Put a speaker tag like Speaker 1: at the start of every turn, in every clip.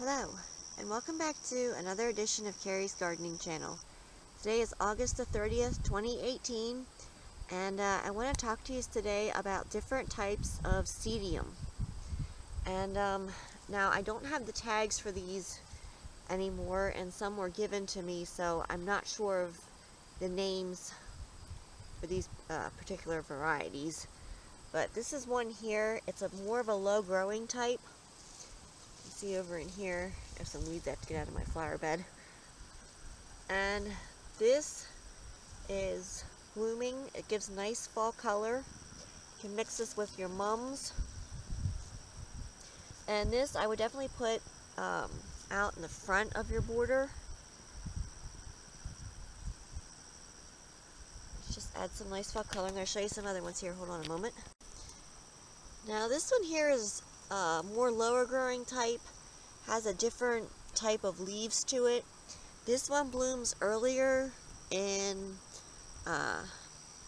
Speaker 1: Hello, and welcome back to another edition of Carrie's Gardening Channel. Today is August the 30th, 2018, and I want to talk to you today about different types of sedum. And now I don't have the tags for these anymore, and some were given to me, so I'm not sure of the names for these particular varieties. But this is one here. It's more of a low growing type. See over in here, there's some weeds I have to get out of my flower bed. And this is blooming. It gives nice fall color. You can mix this with your mums. And this I would definitely put out in the front of your border. Let's just add some nice fall color. I'm going to show you some other ones here. Hold on a moment. Now this one here is more lower growing type, has a different type of leaves to it. This one blooms earlier in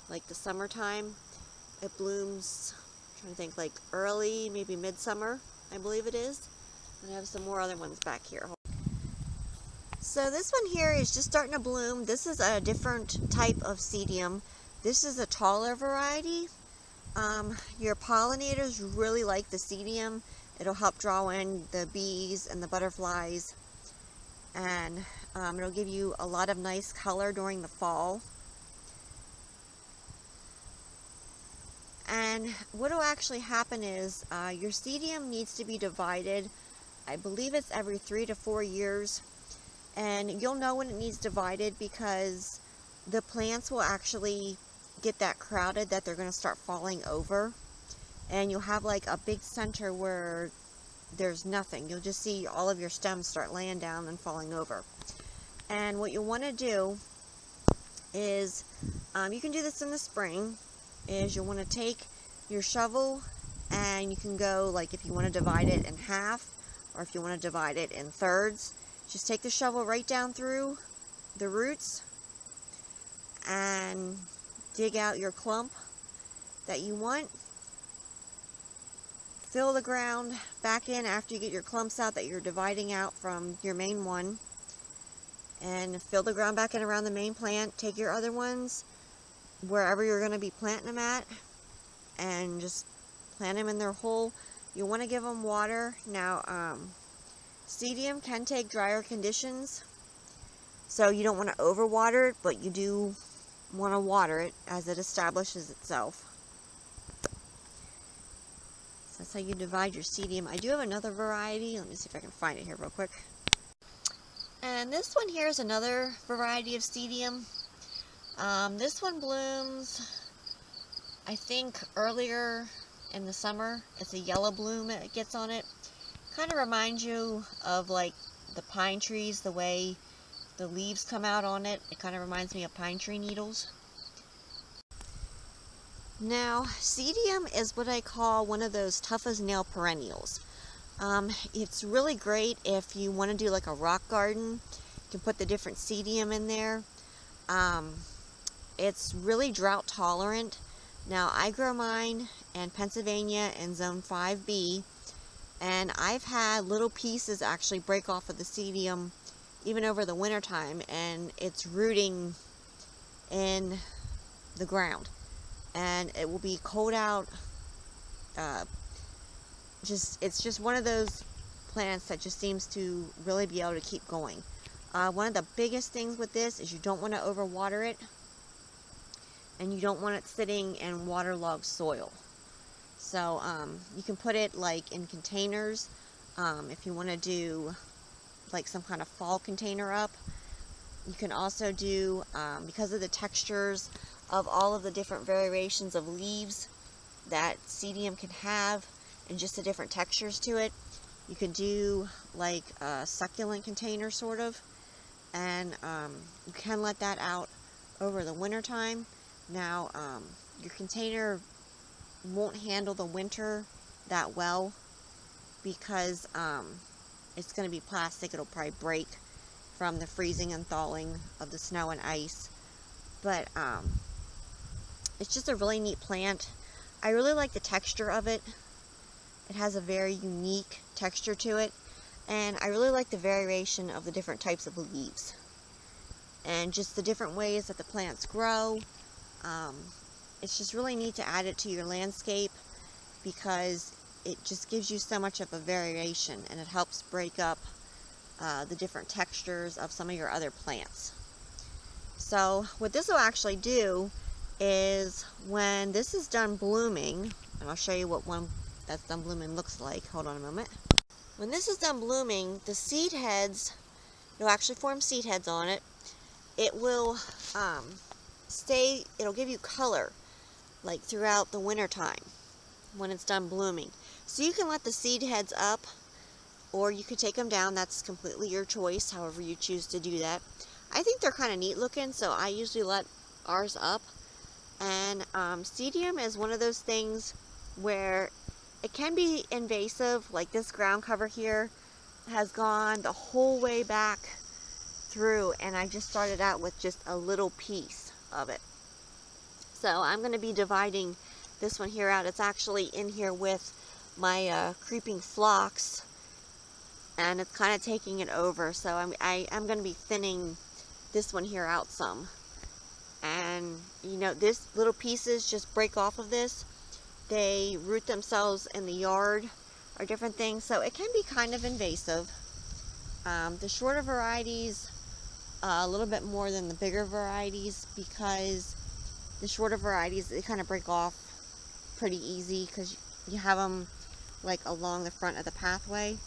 Speaker 1: like the summertime. It blooms, I'm trying to think, like early, maybe midsummer, I believe it is. And I have some more other ones back here. So this one here is just starting to bloom. This is a different type of sedum. This is a taller variety. Your pollinators really like the sedum. It'll help draw in the bees and the butterflies, and it'll give you a lot of nice color during the fall. And what will actually happen is your sedum needs to be divided. I believe it's every 3 to 4 years, and you'll know when it needs divided because the plants will actually get that crowded that they're going to start falling over, and you'll have like a big center where there's nothing. You'll just see all of your stems start laying down and falling over. And what you'll want to do is you can do this in the spring, is you'll want to take your shovel, and you can go, like, if you want to divide it in half or if you want to divide it in thirds, just take the shovel right down through the roots and dig out your clump that you want. Fill the ground back in after you get your clumps out that you're dividing out from your main one, and fill the ground back in around the main plant. Take your other ones wherever you're going to be planting them at and just plant them in their hole. You want to give them water. Now sedum can take drier conditions, so you don't want to overwater it, but you do want to water it as it establishes itself. So that's how you divide your sedum. I do have another variety. Let me see if I can find it here real quick. And this one here is another variety of sedum. This one blooms, I think, earlier in the summer. It's a yellow bloom it gets on it. Kind of reminds you of like the pine trees, the way the leaves come out on it. It kind of reminds me of pine tree needles. Now, sedum is what I call one of those tough as nail perennials. It's really great if you want to do like a rock garden. You can put the different sedum in there. It's really drought tolerant. Now, I grow mine in Pennsylvania in zone 5B, and I've had little pieces actually break off of the sedum even over the winter time, and it's rooting in the ground, and it will be cold out. It's just one of those plants that just seems to really be able to keep going. One of the biggest things with this is you don't want to overwater it, and you don't want it sitting in waterlogged soil. So you can put it like in containers if you want to do like some kind of fall container up. You can also do, because of the textures of all of the different variations of leaves that sedum can have and just the different textures to it, you could do like a succulent container sort of, and you can let that out over the winter time. Now your container won't handle the winter that well because it's going to be plastic. It'll probably break from the freezing and thawing of the snow and ice. But it's just a really neat plant. I really like the texture of it. It has a very unique texture to it. And I really like the variation of the different types of leaves and just the different ways that the plants grow. It's just really neat to add it to your landscape because it just gives you so much of a variation, and it helps break up the different textures of some of your other plants. So what this will actually do is when this is done blooming, and I'll show you what one that's done blooming looks like. Hold on a moment. When this is done blooming, the seed heads, it'll actually form seed heads on it. It will it'll give you color like throughout the winter time when it's done blooming. So you can let the seed heads up, or you could take them down. That's completely your choice, however you choose to do that. I think they're kind of neat looking, so I usually let ours up. And sedum is one of those things where it can be invasive. Like this ground cover here has gone the whole way back through, and I just started out with just a little piece of it. So I'm going to be dividing this one here out. It's actually in here with my creeping phlox, and it's kind of taking it over. So I'm going to be thinning this one here out some. And you know, this little pieces just break off of this. They root themselves in the yard or different things, so it can be kind of invasive. The shorter varieties, a little bit more than the bigger varieties, because the shorter varieties, they kind of break off pretty easy because you have them like along the front of the pathway,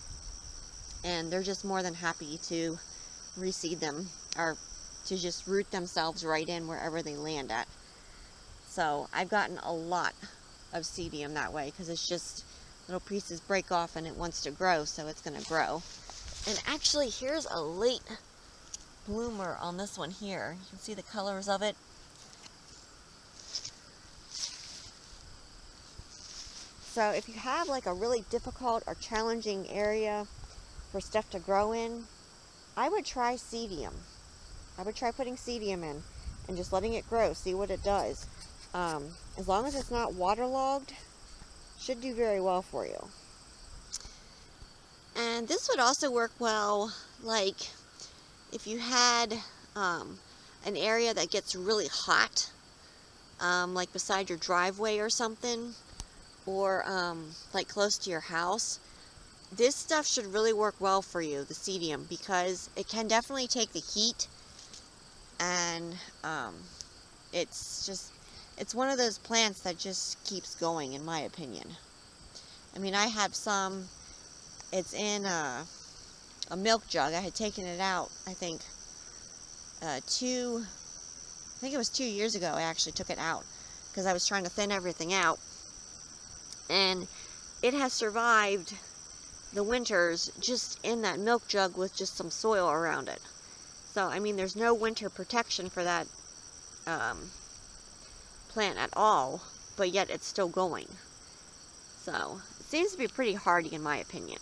Speaker 1: and they're just more than happy to reseed them or to just root themselves right in wherever they land at. So I've gotten a lot of sedum that way because it's just little pieces break off and it wants to grow, so it's going to grow. And actually, here's a late bloomer on this one here. You can see the colors of it. So if you have like a really difficult or challenging area for stuff to grow in, I would try sedum. I would try putting sedum in and just letting it grow, see what it does. As long as it's not waterlogged, should do very well for you. And this would also work well, like if you had an area that gets really hot, like beside your driveway or something, or like close to your house. This stuff should really work well for you, the sedum, because it can definitely take the heat, and it's one of those plants that just keeps going, in my opinion. I mean, I have some, it's in a milk jug. I had taken it out, I think it was 2 years ago. I actually took it out because I was trying to thin everything out, and it has survived the winters just in that milk jug with just some soil around it. So I mean, there's no winter protection for that plant at all, but yet it's still going. So it seems to be pretty hardy, in my opinion.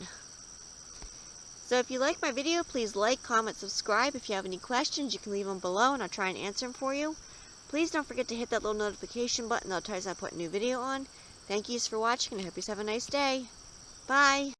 Speaker 1: So if you like my video, please like, comment, subscribe. If you have any questions, you can leave them below and I'll try and answer them for you. Please don't forget to hit that little notification button. That'll tell you as I put a new video on. Thank you for watching, and I hope you have a nice day. Bye.